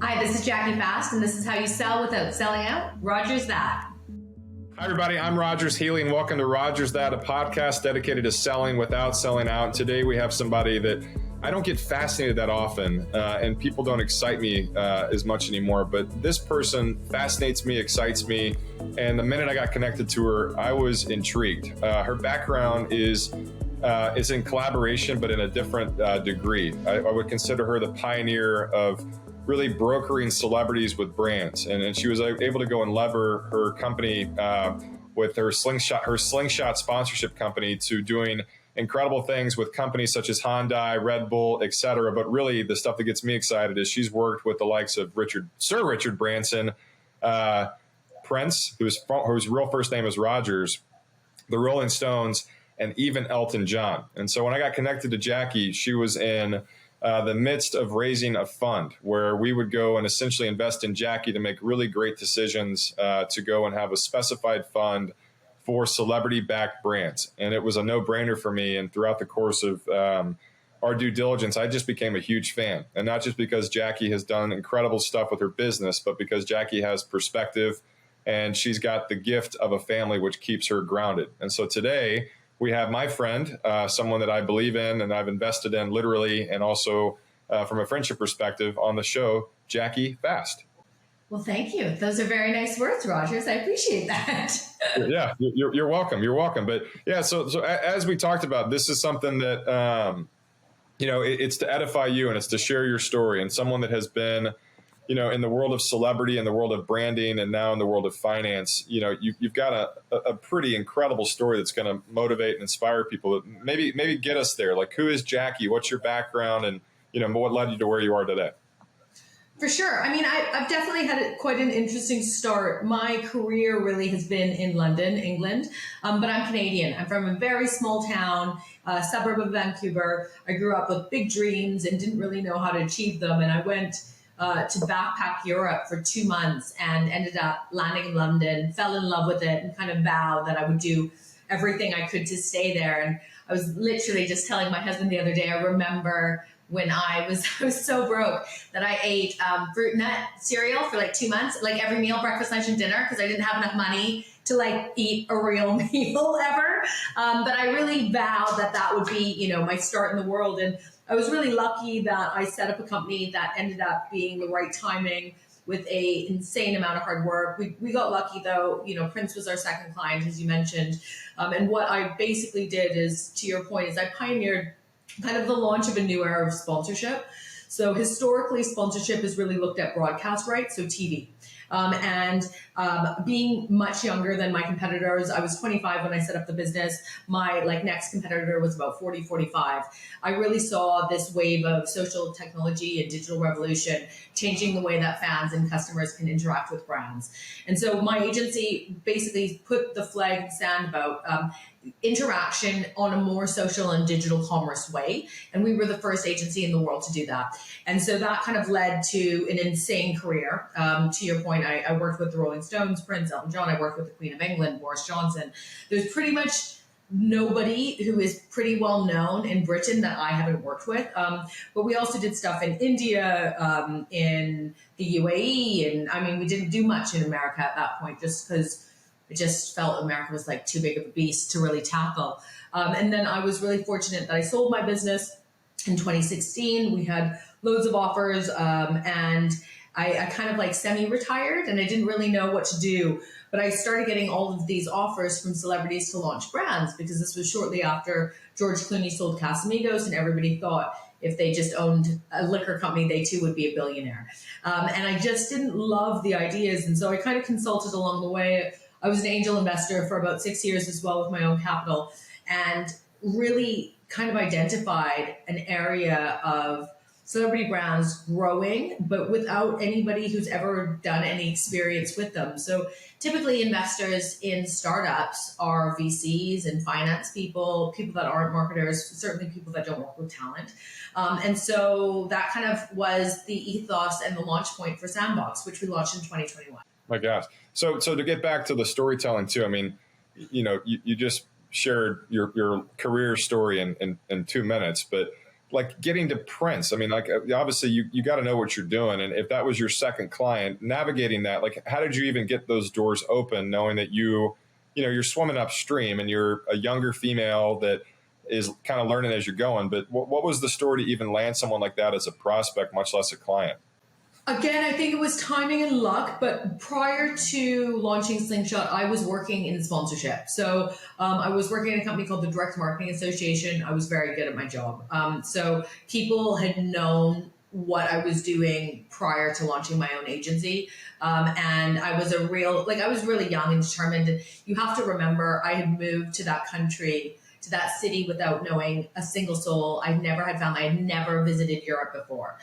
Hi, this is Jackie Fast, and this is how you sell without selling out. Rogers that. Hi, everybody. I'm Rogers Healy, and welcome to Rogers That, a podcast dedicated to selling without selling out. And today we have somebody that I don't get fascinated that often, and people don't excite me as much anymore. But this person fascinates me, excites me. And the minute I got connected to her, I was intrigued. Her background is in collaboration, but in a different degree. I would consider her the pioneer of really brokering celebrities with brands. And she was able to go and lever her company with her slingshot sponsorship company to doing incredible things with companies such as Hyundai, Red Bull, et cetera. But really the stuff that gets me excited is she's worked with the likes of Sir Richard Branson, Prince, whose real first name is Rogers, the Rolling Stones, and even Elton John. And so when I got connected to Jackie, she was in the midst of raising a fund where we would go and essentially invest in Jackie to make really great decisions to go and have a specified fund for celebrity-backed brands. And it was a no-brainer for me. And throughout the course of our due diligence, I just became a huge fan. And not just because Jackie has done incredible stuff with her business, but because Jackie has perspective and she's got the gift of a family which keeps her grounded. And so today, we have my friend, someone that I believe in and I've invested in literally and also from a friendship perspective on the show, Jackie Fast. Well, thank you. Those are very nice words, Rogers. I appreciate that. Yeah, you're welcome. You're welcome. But yeah, so as we talked about, this is something that, it's to edify you and it's to share your story, and someone that has been, in the world of celebrity, in the world of branding, and now in the world of finance, you've got a pretty incredible story that's going to motivate and inspire people. Maybe get us there. Like, who is Jackie? What's your background? And, what led you to where you are today? For sure. I mean, I've definitely had quite an interesting start. My career really has been in London, England, but I'm Canadian. I'm from a very small town, suburb of Vancouver. I grew up with big dreams and didn't really know how to achieve them. And I went to backpack Europe for 2 months and ended up landing in London, fell in love with it, and kind of vowed that I would do everything I could to stay there. And I was literally just telling my husband the other day, I remember when I was so broke that I ate fruit nut cereal for like 2 months, like every meal, breakfast, lunch, and dinner, because I didn't have enough money to like eat a real meal ever. But I really vowed that would be, my start in the world. And I was really lucky that I set up a company that ended up being the right timing with a insane amount of hard work. We got lucky though, Prince was our second client, as you mentioned. And what I basically did is, to your point, is I pioneered kind of the launch of a new era of sponsorship. So historically, sponsorship is really looked at broadcast rights, so TV. Being much younger than my competitors, I was 25 when I set up the business. My next competitor was about 40, 45. I really saw this wave of social technology and digital revolution changing the way that fans and customers can interact with brands. And so my agency basically put the flag in the sand about interaction on a more social and digital commerce way. And we were the first agency in the world to do that. And so that kind of led to an insane career. To your point, I worked with the Rolling Stones, Prince, Elton John. I worked with the Queen of England, Boris Johnson. There's pretty much nobody who is pretty well known in Britain that I haven't worked with. But we also did stuff in India, in the UAE. And I mean, we didn't do much in America at that point just because it just felt America was too big of a beast to really tackle. And then I was really fortunate that I sold my business in 2016. We had loads of offers, and I kind of semi-retired, and I didn't really know what to do. But I started getting all of these offers from celebrities to launch brands, because this was shortly after George Clooney sold Casamigos, and everybody thought if they just owned a liquor company, they too would be a billionaire. And I just didn't love the ideas. And so I kind of consulted along the way. I was an angel investor for about 6 years as well with my own capital, and really kind of identified an area of celebrity brands growing, but without anybody who's ever done any experience with them. So typically investors in startups are VCs and finance people that aren't marketers, certainly people that don't work with talent. And so that kind of was the ethos and the launch point for Sandbox, which we launched in 2021. My gosh. So to get back to the storytelling too, I mean, you just shared your career story in 2 minutes, but like getting to Prince. I mean, like obviously you got to know what you're doing. And if that was your second client, navigating that, like how did you even get those doors open, knowing that you're swimming upstream and you're a younger female that is kind of learning as you're going. But what was the story to even land someone like that as a prospect, much less a client? Again, I think it was timing and luck, but prior to launching Slingshot, I was working in sponsorship. So I was working in a company called the Direct Marketing Association. I was very good at my job. So people had known what I was doing prior to launching my own agency. And I was I was really young and determined. And you have to remember, I had moved to that country, to that city without knowing a single soul. I'd never had family. I'd never visited Europe before.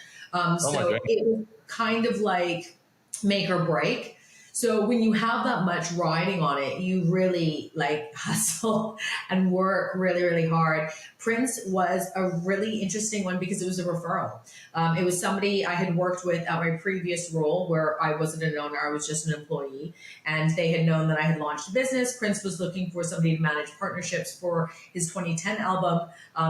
So it was kind of like make or break. So when you have that much riding on it, you really like hustle and work really, really hard. Prince was a really interesting one because it was a referral. It was somebody I had worked with at my previous role where I wasn't an owner, I was just an employee. And they had known that I had launched a business. Prince was looking for somebody to manage partnerships for his 2010 album,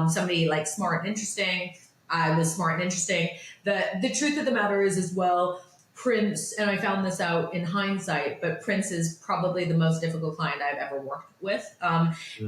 somebody like smart and interesting. I was smart and interesting. The truth of the matter is as well, Prince, and I found this out in hindsight, but Prince is probably the most difficult client I've ever worked with.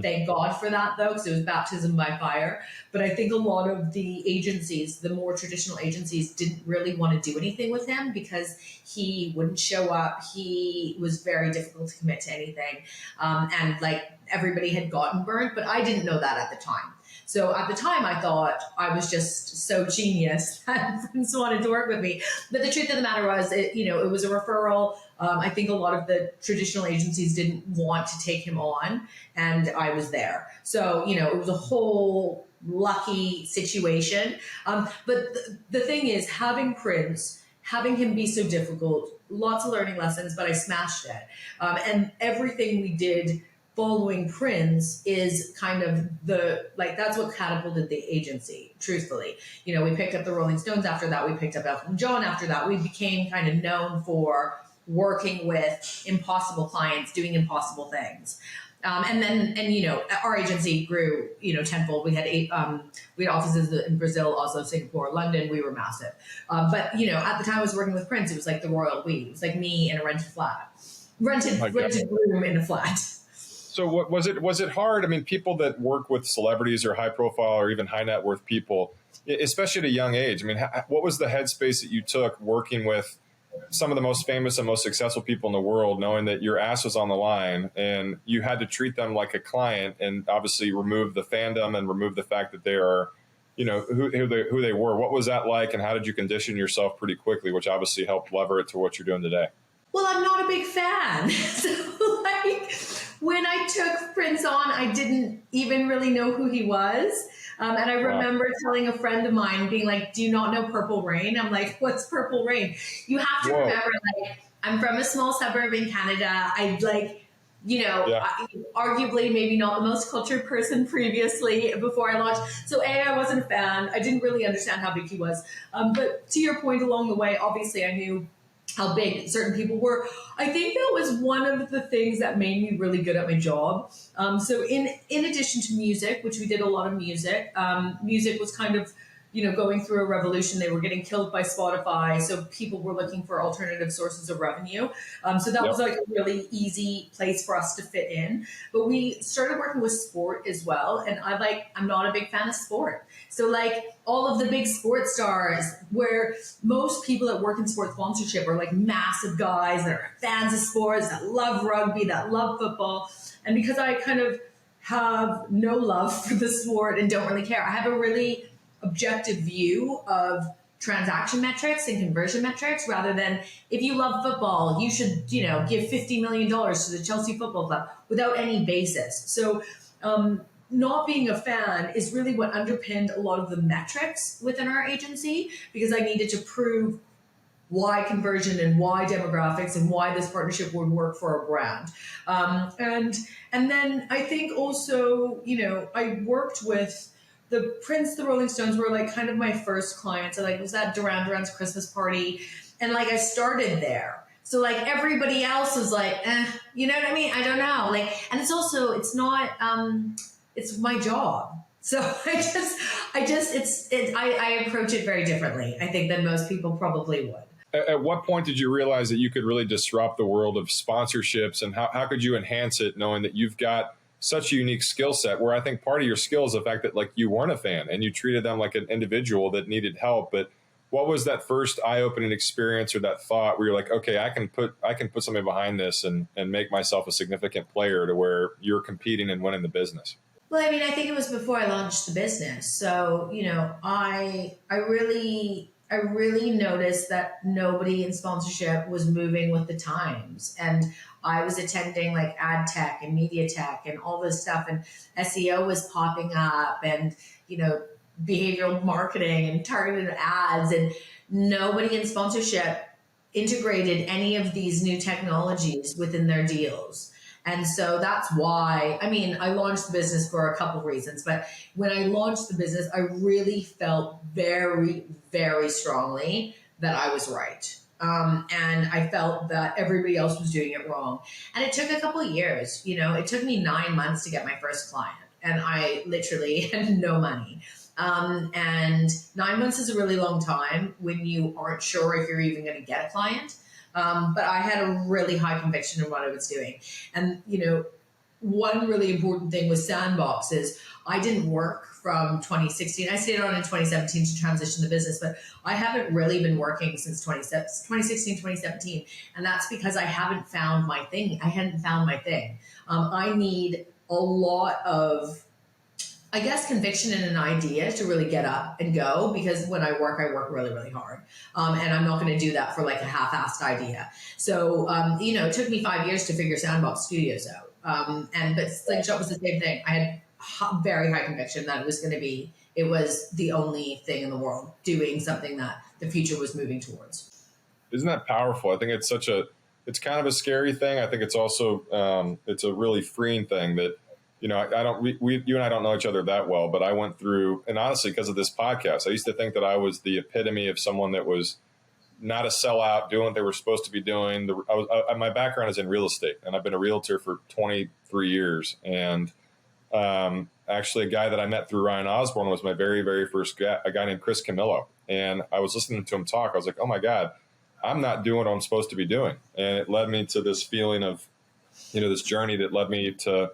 Thank God for that, though, because it was baptism by fire. But I think a lot of the agencies, the more traditional agencies, didn't really want to do anything with him because he wouldn't show up. He was very difficult to commit to anything. And like everybody had gotten burnt, but I didn't know that at the time. So at the time, I thought I was just so genius that Prince wanted to work with me. But the truth of the matter was, it was a referral. I think a lot of the traditional agencies didn't want to take him on, and I was there. So, it was a whole lucky situation. But the thing is, having Prince, having him be so difficult, lots of learning lessons, but I smashed it. And everything we did following Prince is kind of that's what catapulted the agency, truthfully. We picked up the Rolling Stones after that. We picked up Elton John after that. We became kind of known for working with impossible clients, doing impossible things. And our agency grew, tenfold. We had we had offices in Brazil, Oslo, Singapore, London. We were massive. But at the time I was working with Prince, it was like the royal we. It was like me in a rented room in a flat. So what was it hard? I mean, people that work with celebrities or high profile or even high net worth people, especially at a young age, I mean, what was the headspace that you took working with some of the most famous and most successful people in the world, knowing that your ass was on the line and you had to treat them like a client and obviously remove the fandom and remove the fact that they are, who they were? What was that like, and how did you condition yourself pretty quickly, which obviously helped lever it to what you're doing today? Well, I'm not a big fan. So when I took Prince on, I didn't even really know who he was. And I remember telling a friend of mine, being like, do you not know Purple Rain? I'm like, what's Purple Rain? You have to remember, I'm from a small suburb in Canada. Arguably maybe not the most cultured person previously before I launched. So I wasn't a fan. I didn't really understand how big he was. But to your point along the way, obviously I knew how big certain people were. I think that was one of the things that made me really good at my job. So in addition to music, which we did a lot of music, music was kind of, going through a revolution. They were getting killed by Spotify. So people were looking for alternative sources of revenue. So that was like a really easy place for us to fit in. But we started working with sport as well. And I'm not a big fan of sport. So all of the big sports stars, where most people that work in sports sponsorship are like massive guys that are fans of sports, that love rugby, that love football. And because I kind of have no love for the sport and don't really care, I have a really objective view of transaction metrics and conversion metrics, rather than if you love football, you should, give $50 million to the Chelsea Football Club without any basis. So not being a fan is really what underpinned a lot of the metrics within our agency, because I needed to prove why conversion and why demographics and why this partnership would work for a brand. And then I think also, I worked with the Prince, the Rolling Stones were kind of my first clients. So was at Duran Duran's Christmas party. And I started there. So everybody else was you know what I mean? I don't know. And it's also, it's not, it's my job. So I approach it very differently, I think, than most people probably would. At what point did you realize that you could really disrupt the world of sponsorships, and how could you enhance it, knowing that you've got such a unique skill set, where I think part of your skill is the fact that like you weren't a fan and you treated them like an individual that needed help. But what was that first eye-opening experience or that thought where you're like, okay, I can put something behind this and make myself a significant player to where you're competing and winning the business? Well, I mean, I think it was before I launched the business. So, I really noticed that nobody in sponsorship was moving with the times. And I was attending like ad tech and media tech and all this stuff, and SEO was popping up, and, behavioral marketing and targeted ads, and nobody in sponsorship integrated any of these new technologies within their deals. And so that's why, I mean, I launched the business for a couple of reasons, but when I launched the business, I really felt very, very strongly that I was right. And I felt that everybody else was doing it wrong. And it took a couple of years. It took me 9 months to get my first client, and I literally had no money. And 9 months is a really long time when you aren't sure if you're even going to get a client. But I had a really high conviction in what I was doing. And, one really important thing with Sandbox is I didn't work from 2016. I stayed on in 2017 to transition the business, but I haven't really been working since 2016, 2017. And that's because I haven't found my thing. I hadn't found my thing. I need a lot of, I guess, conviction in an idea to really get up and go, because when I work really, really hard. And I'm not going to do that for like a half-assed idea. So, it took me 5 years to figure Sandbox Studios out. But Slingshot was the same thing. I had very high conviction that it was the only thing in the world doing something that the future was moving towards. Isn't that powerful? I think it's it's kind of a scary thing. I think it's also, it's a really freeing thing that, you and I don't know each other that well, but I went through, and honestly, because of this podcast, I used to think that I was the epitome of someone that was not a sellout, doing what they were supposed to be doing. My background is in real estate, and I've been a realtor for 23 years. And actually, a guy that I met through Ryan Osborne was my very, very first guy, a guy named Chris Camillo. And I was listening to him talk. I was like, oh my God, I'm not doing what I'm supposed to be doing. And it led me to this feeling of, this journey that led me to,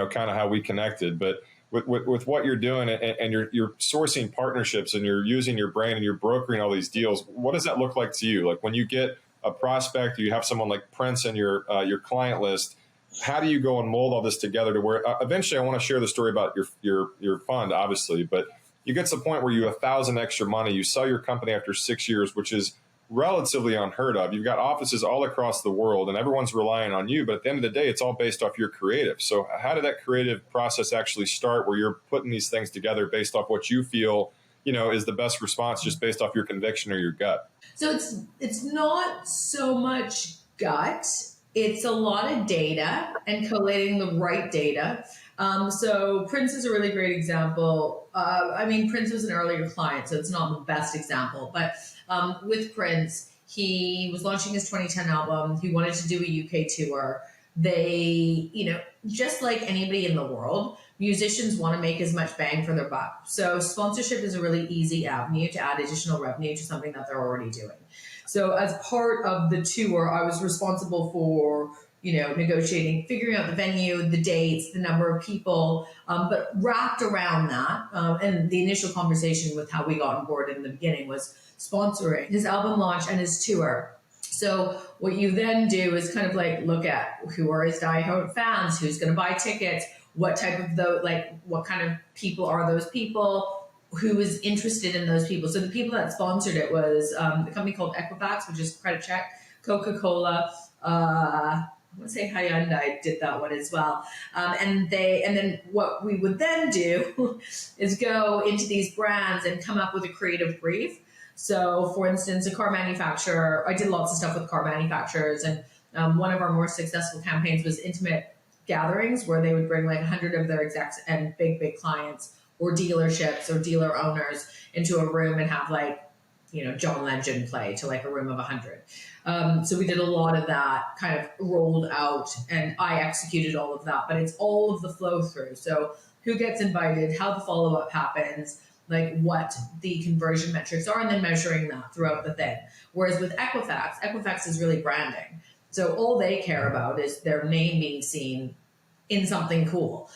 kind of how we connected. But with what you're doing, and you're sourcing partnerships, and you're using your brain, and you're brokering all these deals, what does that look like to you? Like when you get a prospect, or you have someone like Prince in your client list, how do you go and mold all this together to where eventually I want to share the story about your fund, obviously, but you get to the point where you have 1,000 extra money, you sell your company after 6 years, which is relatively unheard of. You've got offices all across the world, and everyone's relying on you. But at the end of the day, it's all based off your creative. So how did that creative process actually start, where you're putting these things together based off what you feel, is the best response, just based off your conviction or your gut? So it's not so much gut. It's a lot of data and collating the right data. So Prince is a really great example. Prince was an earlier client, so it's not the best example, but with Prince, he was launching his 2010 album. He wanted to do a UK tour. They, just like anybody in the world, musicians want to make as much bang for their buck. So sponsorship is a really easy avenue to add additional revenue to something that they're already doing. So as part of the tour, I was responsible for, negotiating, figuring out the venue, the dates, the number of people, but wrapped around that. And the initial conversation with how we got on board in the beginning was sponsoring his album launch and his tour. So what you then do is kind of like look at who are his diehard fans, who's going to buy tickets, what type of what kind of people are those people, who is interested in those people. So the people that sponsored it was a company called Equifax, which is credit check, Coca-Cola, I want to say Hyundai did that one as well. And then what we would then do is go into these brands and come up with a creative brief. So for instance, a car manufacturer, I did lots of stuff with car manufacturers, and one of our more successful campaigns was intimate gatherings, where they would bring like 100 of their execs and big clients or dealerships or dealer owners into a room and have John Legend play to like a room of 100. So we did a lot of that, kind of rolled out, and I executed all of that, but it's all of the flow through. So who gets invited, how the follow-up happens, like what the conversion metrics are, and then measuring that throughout the thing. Whereas with Equifax is really branding. So all they care about is their name being seen in something cool.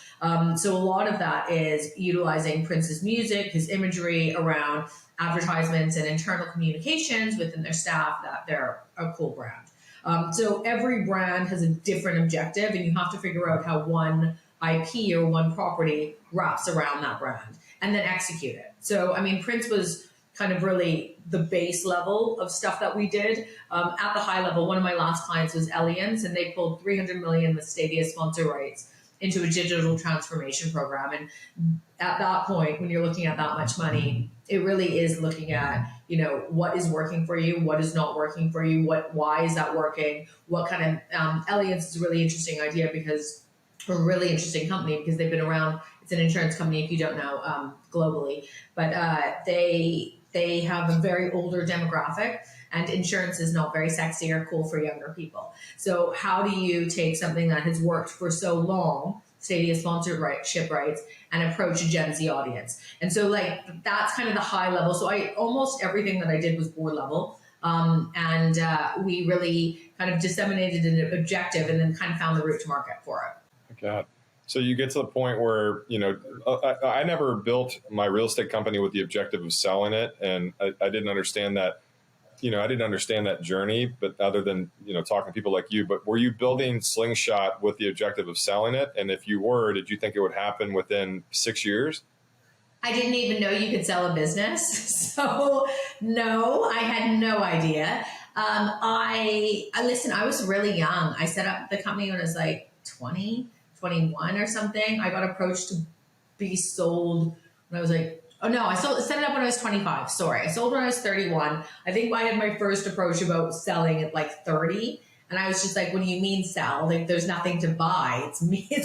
So a lot of that is utilizing Prince's music, his imagery around advertisements and internal communications within their staff, that they're a cool brand. So every brand has a different objective, and you have to figure out how one IP or one property wraps around that brand and then execute it. So, I mean, Prince was kind of really the base level of stuff that we did. At the high level, one of my last clients was Allianz, and they pulled 300 million with Stadia sponsor rights into a digital transformation program. And at that point, when you're looking at that much money, it really is looking at, you know, what is working for you, what is not working for you, why is that working, what kind of, Allianz is a really interesting idea because, a really interesting company because they've been around. It's an insurance company, if you don't know, globally, but they have a very older demographic, and insurance is not very sexy or cool for younger people. So how do you take something that has worked for so long, Stadia sponsorship rights, and approach a Gen Z audience? And so like that's kind of the high level. So almost everything that I did was board level. And we really kind of disseminated an objective and then kind of found the route to market for it. God. So you get to the point where, you know, I never built my real estate company with the objective of selling it. And I didn't understand that, you know, I didn't understand that journey, but other than, you know, talking to people like you, but were you building Slingshot with the objective of selling it? And if you were, did you think it would happen within 6 years? I didn't even know you could sell a business. So no, I had no idea. Listen, I was really young. I set up the company when I was like 20. 21 or something. I got approached to be sold when I was like, oh no, set it up when I was 25. Sorry. I sold when I was 31. I think I had my first approach about selling at like 30. And I was just like, what do you mean sell? Like there's nothing to buy. It's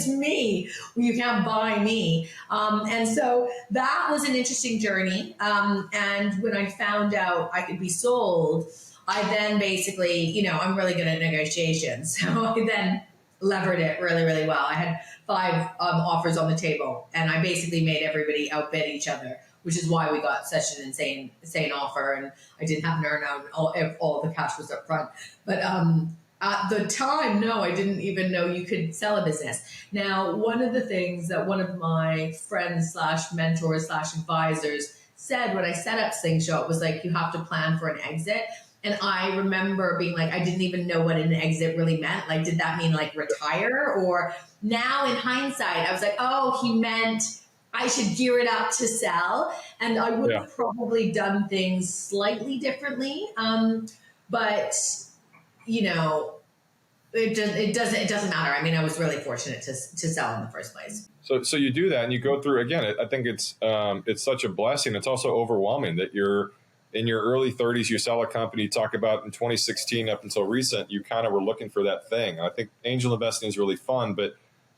me. You can't buy me. And so that was an interesting journey. And when I found out I could be sold, I then basically, you know, I'm really good at negotiations. So I then levered it really, really well. I had 5 offers on the table, and I basically made everybody outbid each other, which is why we got such an insane offer. And I didn't have an earn out, all the cash was up front. But at the time, no, I didn't even know you could sell a business. Now, one of the things that one of my friends / mentors / advisors said when I set up Slingshot was like, you have to plan for an exit. And I remember being like, I didn't even know what an exit really meant. Like, did that mean like retire? Or now in hindsight, I was like, oh, he meant I should gear it up to sell. And I would have probably done things slightly differently. But, you know, it doesn't matter. I mean, I was really fortunate to sell in the first place. So you do that and you go through, again, I think it's such a blessing. It's also overwhelming that you're in your early 30s, you sell a company. You talk about in 2016 up until recent, you kind of were looking for that thing. I think angel investing is really fun, but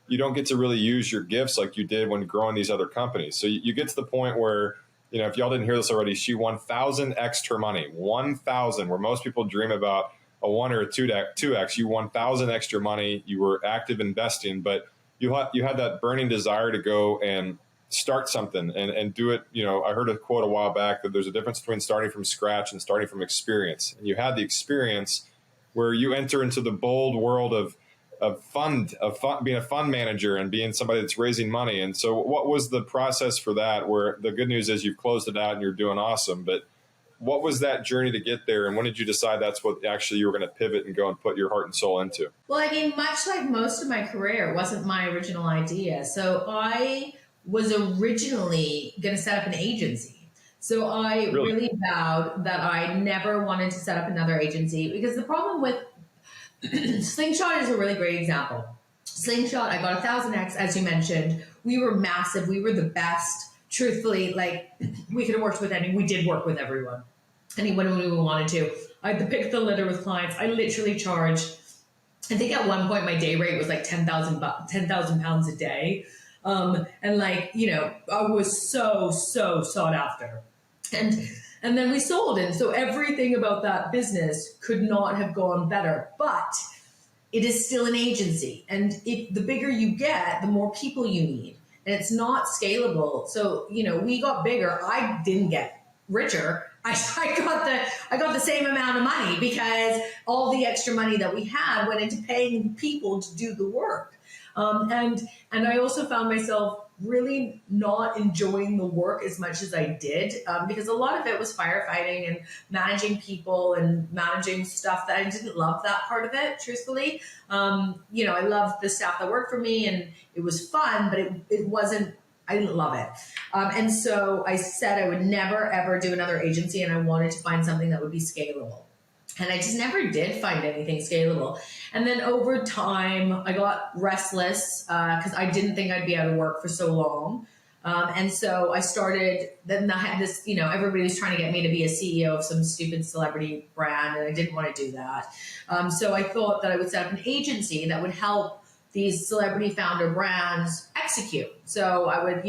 you don't get to really use your gifts like you did when growing these other companies. So you get to the point where, you know, if y'all didn't hear this already, she won 1,000x her money, 1,000, where most people dream about a 1 or a 2x. You won 1,000 extra money. You were active investing, but you had that burning desire to go and start something and do it. You know, I heard a quote a while back that there's a difference between starting from scratch and starting from experience. And you had the experience where you enter into the bold world of being a fund manager and being somebody that's raising money. And so what was the process for that? Where the good news is you've closed it out and you're doing awesome, but what was that journey to get there? And when did you decide that's what actually you were going to pivot and go and put your heart and soul into? Well, I mean, much like most of my career, it wasn't my original idea. So I was originally going to set up an agency. So I really vowed that I never wanted to set up another agency, because the problem with Slingshot is a really great example. Slingshot, I got 1,000x, as you mentioned. We were massive. We were the best. Truthfully, like, we could have worked with we did work with anyone we wanted to. I had the pick of the litter with clients. I literally charged, I think at one point my day rate was like 10,000 pounds a day. And like, you know, I was so sought after. And then we sold. And so everything about that business could not have gone better, but it is still an agency. And the bigger you get, the more people you need. and it's not scalable. So, we got bigger. I didn't get richer. I got the same amount of money because all the extra money that we had went into paying people to do the work. And I also found myself really not enjoying the work as much as I did, because a lot of it was firefighting and managing people and managing stuff that I didn't love that part of it, truthfully. I loved the staff that worked for me and it was fun, but it wasn't, I didn't love it. And so I said I would never, ever do another agency, and I wanted to find something that would be scalable. And I just never did find anything scalable. And then over time, I got restless because I didn't think I'd be out of work for so long. And so I started, then I had this, everybody was trying to get me to be a CEO of some stupid celebrity brand, and I didn't want to do that. So I thought that I would set up an agency that would help these celebrity founder brands execute. So I would,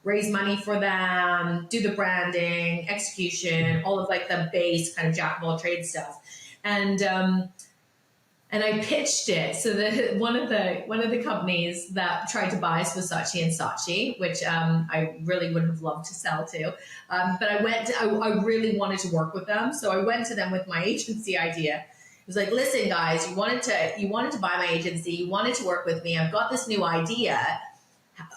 raise money for them, do the branding, execution, all of like the base kind of jack of all trades stuff. And I pitched it. So that one of the companies that tried to buy us was Saatchi and Saatchi, which I really would have loved to sell to. But I really wanted to work with them. So I went to them with my agency idea. It was like, listen, guys, you wanted to buy my agency. You wanted to work with me. I've got this new idea.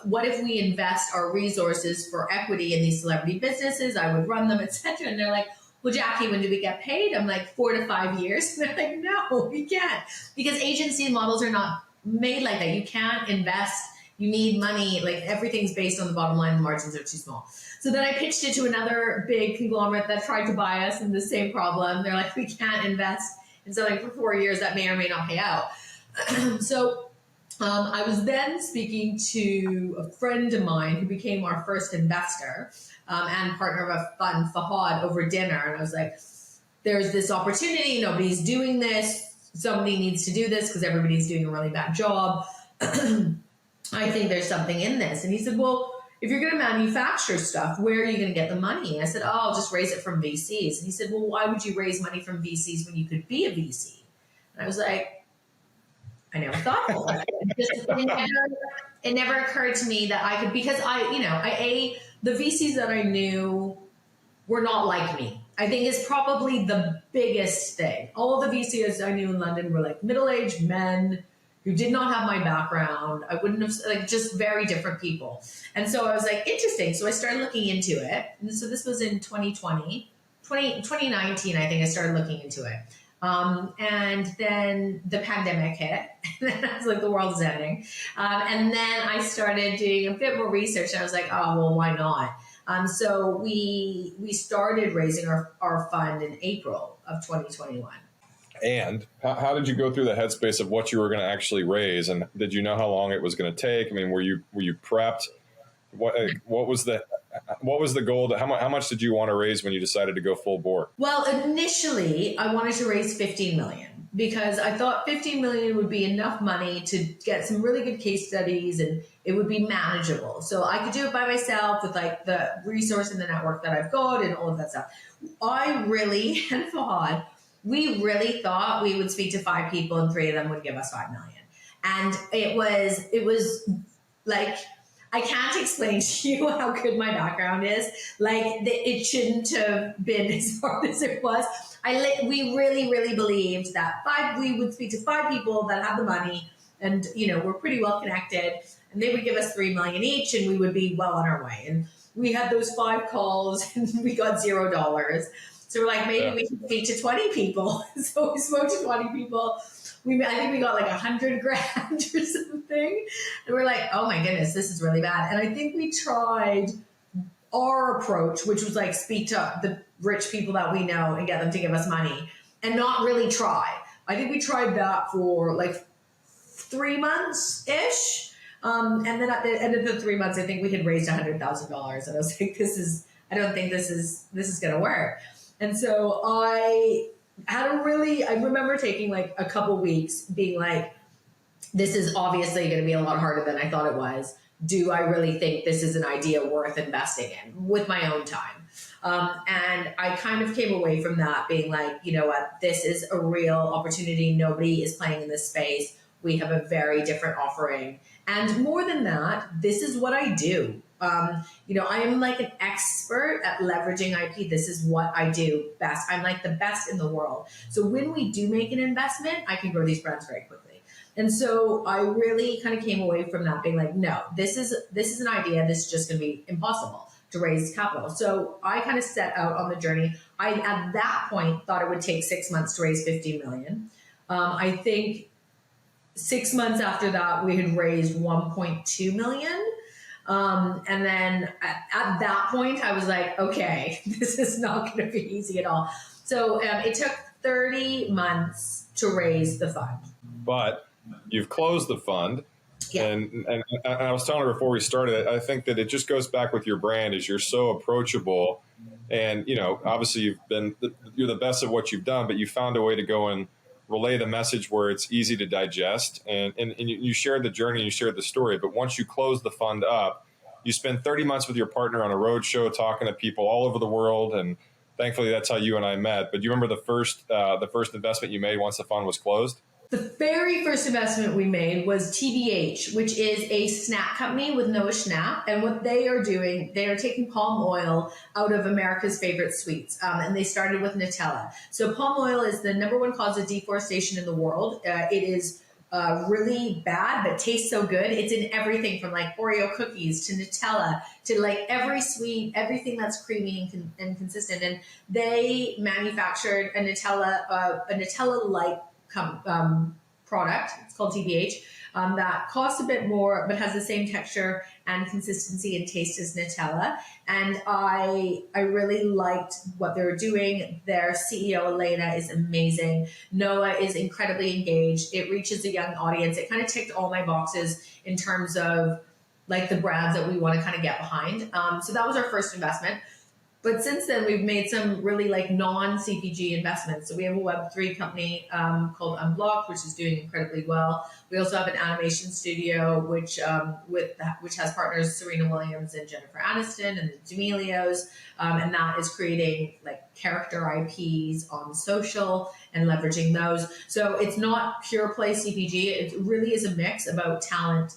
What if we invest our resources for equity in these celebrity businesses? I would run them, etc. And they're like, well, Jackie, when do we get paid? I'm like, 4 to 5 years. And they're like, no, we can't. Because agency models are not made like that. You can't invest. You need money. Like everything's based on the bottom line. The margins are too small. So then I pitched it to another big conglomerate that tried to buy us, and the same problem. They're like, we can't invest in something for 4 years that may or may not pay out. So I was then speaking to a friend of mine who became our first investor and partner of a fund, Fahad, over dinner. And I was like, there's this opportunity. Nobody's doing this. Somebody needs to do this because everybody's doing a really bad job. I think there's something in this. And he said, well, if you're going to manufacture stuff, where are you going to get the money? And I said, oh, I'll just raise it from VCs. And he said, well, why would you raise money from VCs when you could be a VC? And I was like, I never thought of that. It never occurred to me that I could, because the VCs that I knew were not like me. I think is probably the biggest thing. All the VCs I knew in London were like middle-aged men who did not have my background. I wouldn't have, like, just very different people. And so I was like, interesting. So I started looking into it. And so this was in 2019, I think I started looking into it. And then the pandemic hit, and then I was like, the world's ending. And then I started doing a bit more research, and I was like, oh, well, why not? So we started raising our fund in April of 2021. And how did you go through the headspace of what you were going to actually raise? And did you know how long it was going to take? I mean, were you prepped? What was the goal? How much did you want to raise when you decided to go full bore? Well, initially I wanted to raise 15 million because I thought 15 million would be enough money to get some really good case studies and it would be manageable. So I could do it by myself with like the resource and the network that I've got and all of that stuff. And Fahad, we really thought we would speak to 5 people and 3 of them would give us 5 million. And it was like, I can't explain to you how good my background is. Like, it shouldn't have been as hard as it was. We really, really believed that we would speak to 5 people that have the money and, we're pretty well connected, and they would give us 3 million each and we would be well on our way. And we had those 5 calls and we got $0. So we're like, maybe we can speak to 20 people. So we spoke to 20 people. I think we got like 100 grand or something. And we're like, oh my goodness, this is really bad. And I think we tried our approach, which was like speak to the rich people that we know and get them to give us money and not really try. I think we tried that for like 3 months-ish. And then at the end of the 3 months, I think we had raised $100,000. And I was like, I don't think this is going to work. And so I remember taking like a couple weeks being like, this is obviously going to be a lot harder than I thought it was. Do I really think this is an idea worth investing in with my own time? And I kind of came away from that being like, you know what, this is a real opportunity. Nobody is playing in this space. We have a very different offering. And more than that, this is what I do. I am like an expert at leveraging IP. This is what I do best. I'm like the best in the world. So when we do make an investment, I can grow these brands very quickly. And so I really kind of came away from that being like, no, this is an idea. This is just going to be impossible to raise capital. So I kind of set out on the journey. I, at that point, thought it would take 6 months to raise 50 million. I think 6 months after that, we had raised 1.2 million. And then at that point, I was like, okay, this is not going to be easy at all. So it took 30 months to raise the fund. But you've closed the fund. Yeah. And I was telling her before we started, I think that it just goes back with your brand is you're so approachable. And, obviously you're the best at what you've done, but you found a way to go and relay the message where it's easy to digest. And you shared the journey, you shared the story. But once you close the fund up, you spend 30 months with your partner on a road show talking to people all over the world. And thankfully, that's how you and I met. But do you remember the first investment you made once the fund was closed? The very first investment we made was TBH, which is a snack company with Noah Schnapp. And what they are doing, they are taking palm oil out of America's favorite sweets. And they started with Nutella. So palm oil is the number one cause of deforestation in the world. It is really bad, but tastes so good. It's in everything from like Oreo cookies to Nutella to like every sweet, everything that's creamy and consistent. And they manufactured a Nutella-like product. It's called TBH. That costs a bit more, but has the same texture and consistency and taste as Nutella. And I really liked what they were doing. Their CEO, Elena, is amazing. Noah is incredibly engaged. It reaches a young audience. It kind of ticked all my boxes in terms of like the brands that we want to kind of get behind. So that was our first investment. But since then, we've made some really like non-CPG investments. So we have a Web3 company called Unblocked, which is doing incredibly well. We also have an animation studio, which has partners Serena Williams and Jennifer Aniston and the D'Amelios, and that is creating like character IPs on social and leveraging those. So it's not pure play CPG. It really is a mix about talent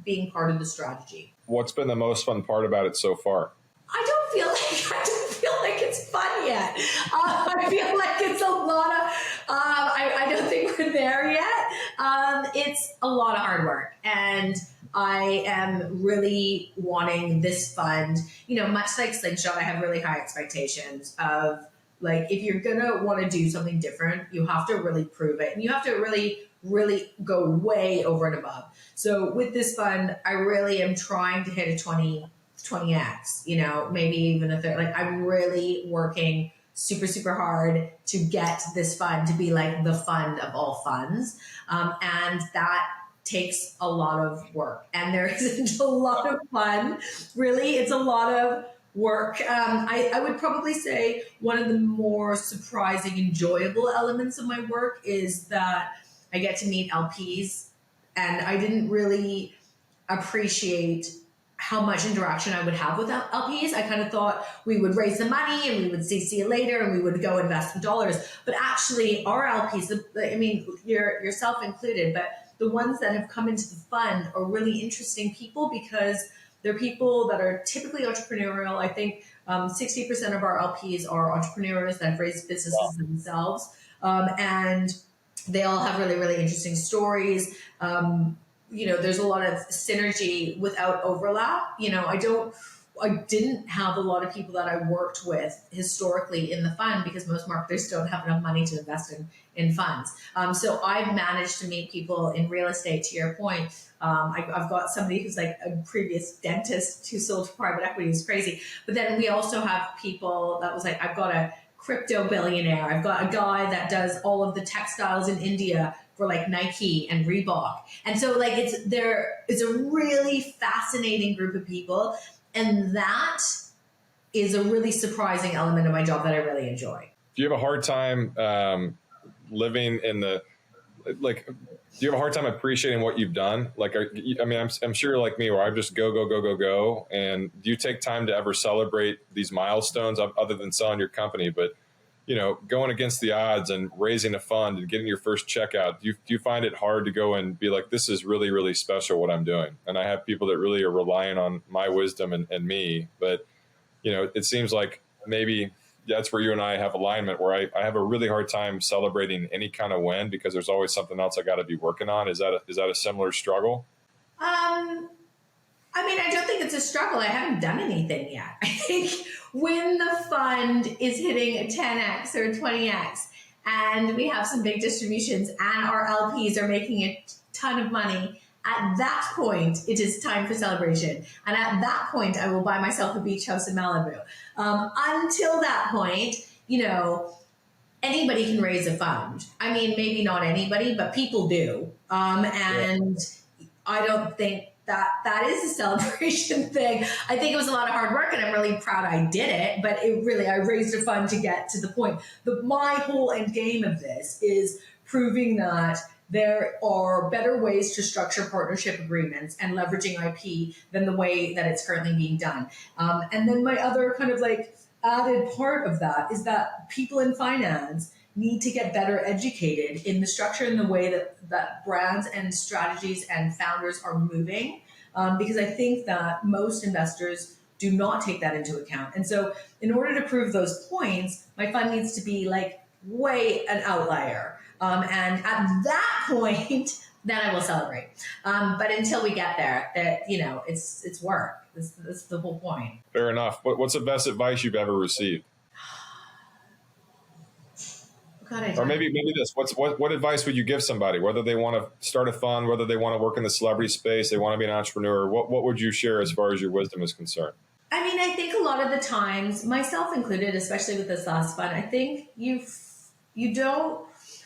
being part of the strategy. What's been the most fun part about it so far? I don't feel like it's fun yet. I feel like it's a lot of, I don't think we're there yet. It's a lot of hard work. And I am really wanting this fund, much like Slingshot, I have really high expectations of like, if you're going to want to do something different, you have to really prove it. And you have to really, really go way over and above. So with this fund, I really am trying to hit a 20x, maybe even a third. Like I'm really working super, super hard to get this fund to be like the fund of all funds. And that takes a lot of work and there isn't a lot of fun. Really, it's a lot of work. I would probably say one of the more surprising, enjoyable elements of my work is that I get to meet LPs and I didn't really appreciate how much interaction I would have with LPs. I kind of thought we would raise the money and we would see you later and we would go invest some dollars. But actually our LPs, yourself included, but the ones that have come into the fund are really interesting people because they're people that are typically entrepreneurial. I think 60% of our LPs are entrepreneurs that have raised businesses themselves. And they all have really, really interesting stories. There's a lot of synergy without overlap. I didn't have a lot of people that I worked with historically in the fund because most marketers don't have enough money to invest in funds. So I've managed to meet people in real estate, to your point. I've got somebody who's like a previous dentist who sold to private equity. It's crazy. But then we also have people that was like, I've got a crypto billionaire. I've got a guy that does all of the textiles in India for like Nike and Reebok. And so like it's a really fascinating group of people. And that is a really surprising element of my job that I really enjoy. Do you have a hard time living in the, like, do you have a hard time appreciating what you've done? Like, I'm sure you're like me where I just go. And do you take time to ever celebrate these milestones other than selling your company? But going against the odds and raising a fund and getting your first checkout, do you find it hard to go and be like, this is really, really special what I'm doing? And I have people that really are relying on my wisdom and me, but it seems like maybe that's where you and I have alignment, where I have a really hard time celebrating any kind of win because there's always something else I got to be working on. Is that a similar struggle? I don't think it's a struggle. I haven't done anything yet. I think when the fund is hitting a 10x or 20x and we have some big distributions and our LPs are making a ton of money, at that point, it is time for celebration. And at that point, I will buy myself a beach house in Malibu. Until that point, anybody can raise a fund. I mean, maybe not anybody, but people do. And I don't think that is a celebration thing. I think it was a lot of hard work and I'm really proud I did it, but I raised a fund to get to the point. My whole end game of this is proving that there are better ways to structure partnership agreements and leveraging IP than the way that it's currently being done. And then my other kind of added part of that is that people in finance need to get better educated in the structure and the way that brands and strategies and founders are moving. Because I think that most investors do not take that into account. And so in order to prove those points, my fund needs to be way an outlier. And at that point, then I will celebrate. But until we get there, it's work. That's the whole point. Fair enough. What's the best advice you've ever received? God, or maybe this. What advice would you give somebody, whether they want to start a fund, whether they want to work in the celebrity space, they want to be an entrepreneur? What would you share as far as your wisdom is concerned? I think a lot of the times, myself included, especially with this last fund, I think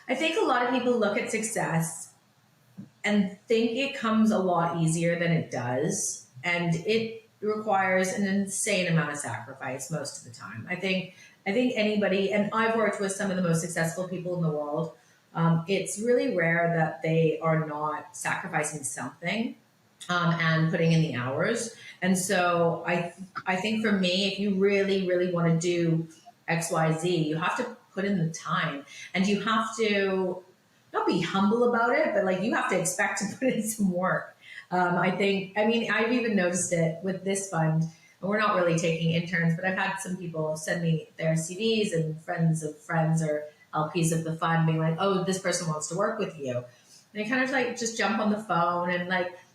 I think a lot of people look at success and think it comes a lot easier than it does. And it requires an insane amount of sacrifice most of the time. I think anybody, and I've worked with some of the most successful people in the world, it's really rare that they are not sacrificing something and putting in the hours. And so I think for me, if you really, really want to do X, Y, Z, you have to put in the time and you have to not be humble about it, but you have to expect to put in some work. I've even noticed it with this fund. We're not really taking interns, but I've had some people send me their CVs and friends of friends or LPs of the fund being like, oh, this person wants to work with you. And they kind of just jump on the phone and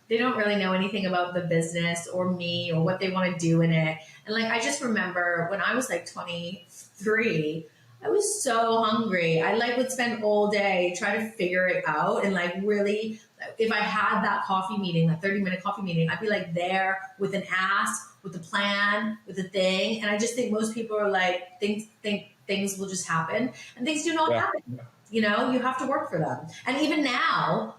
they don't really know anything about the business or me or what they want to do in it. And I just remember when I was 23, I was so hungry. I would spend all day trying to figure it out. And really, if I had that coffee meeting, that 30-minute coffee meeting, I'd be there with an ask, with a plan, with a thing. And I just think most people are think things will just happen, and things do not happen. You have to work for them. And even now,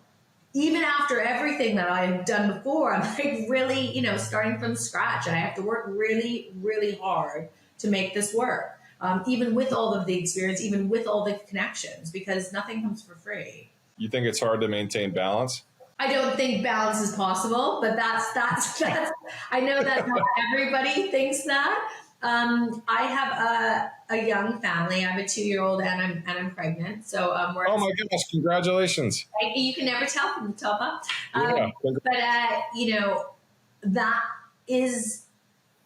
even after everything that I've done before, I'm really, starting from scratch, and I have to work really, really hard to make this work. Even with all of the experience, even with all the connections, because nothing comes for free. You think it's hard to maintain balance? I don't think balance is possible, but that's I know that not everybody thinks that. I have a young family. I have a 2-year-old and I'm pregnant. So we're oh my goodness, congratulations. You can never tell from the top up. Yeah.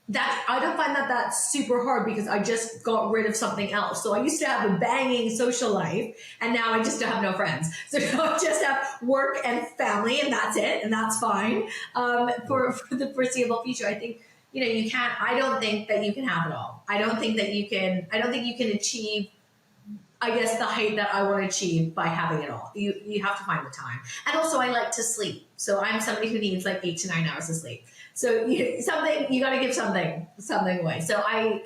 That I don't find that that's super hard because I just got rid of something else. So I used to have a banging social life and now I just have no friends. So now I just have work and family and that's it. And that's fine for the foreseeable future. I think, you can't, I don't think that you can have it all. I don't think you can achieve, I guess, the height that I want to achieve by having it all. You have to find the time. And also I like to sleep. So I'm somebody who needs 8 to 9 hours of sleep. So you got to give something away. So I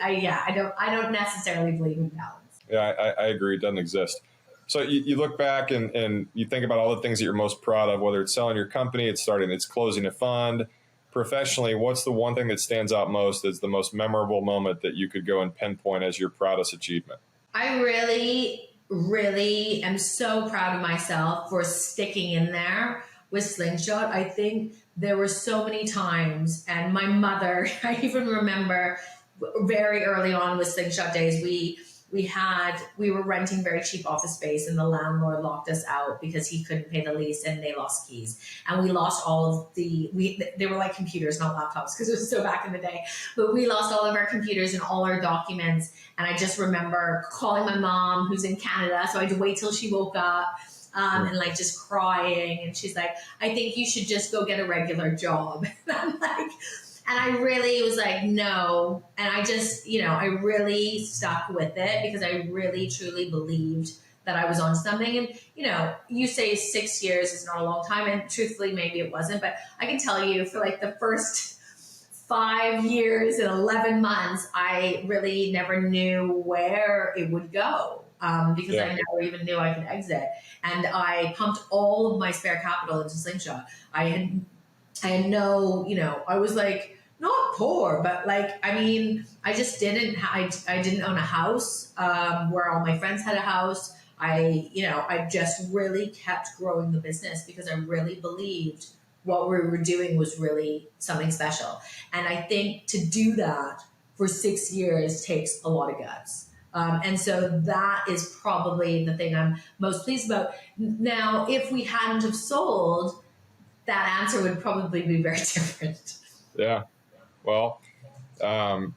don't necessarily believe in balance. Yeah, I agree. It doesn't exist. So you look back and you think about all the things that you're most proud of, whether it's selling your company, it's closing a fund. Professionally, what's the one thing that stands out most as the most memorable moment that you could go and pinpoint as your proudest achievement? I really, really am so proud of myself for sticking in there with Slingshot. I think there were so many times, and my mother, I even remember very early on with Slingshot days, we were renting very cheap office space, and the landlord locked us out because he couldn't pay the lease, and they lost keys, and we lost all of they were like computers, not laptops, because it was so back in the day, but we lost all of our computers and all our documents. And I just remember calling my mom, who's in Canada, so I had to wait till she woke up. And like just crying, and she's like, I think you should just go get a regular job. And I'm like, and I really was like, no. And I just, I really stuck with it because I really truly believed that I was on something. And, you say 6 years is not a long time. And truthfully, maybe it wasn't. But I can tell you for like the first 5 years and 11 months, I really never knew where it would go. Because I never even knew I could exit. And I pumped all of my spare capital into Slingshot. I had no, I was like, not poor, but like, I just didn't, I didn't own a house where all my friends had a house. I just really kept growing the business because I really believed what we were doing was really something special. And I think to do that for 6 years takes a lot of guts. And so that is probably the thing I'm most pleased about. Now, if we hadn't have sold, that answer would probably be very different. Yeah. Well,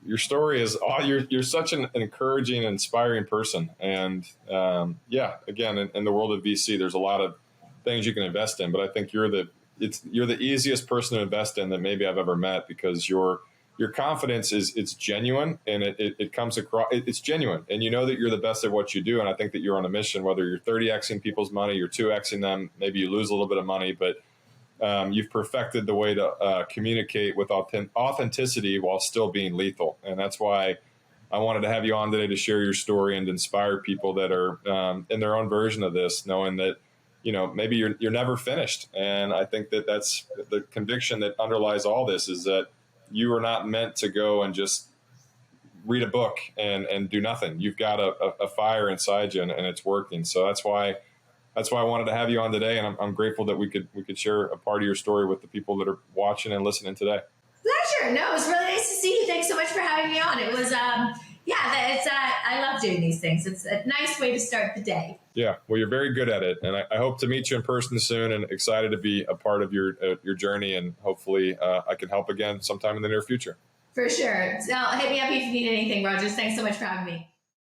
your story is, you're such an encouraging, inspiring person. And again, in the world of VC, there's a lot of things you can invest in, but I think you're the easiest person to invest in that maybe I've ever met, because your confidence it's genuine, and it comes across, it's genuine, and you know that you're the best at what you do. And I think that you're on a mission, whether you're 30xing people's money, you're 2xing them, maybe you lose a little bit of money, but you've perfected the way to communicate with authenticity while still being lethal. And that's why I wanted to have you on today to share your story and inspire people that are in their own version of this, knowing that, maybe you're never finished. And I think that that's the conviction that underlies all this, is that you are not meant to go and just read a book and do nothing. You've got a fire inside you, and it's working. So that's why I wanted to have you on today. And I'm grateful that we could share a part of your story with the people that are watching and listening today. Pleasure. No, it was really nice to see you. Thanks so much for having me on. It was, I love doing these things. It's a nice way to start the day. Yeah, well, you're very good at it, and I hope to meet you in person soon, and excited to be a part of your journey, and hopefully I can help again sometime in the near future. For sure. So hit me up if you need anything, Rogers. Thanks so much for having me.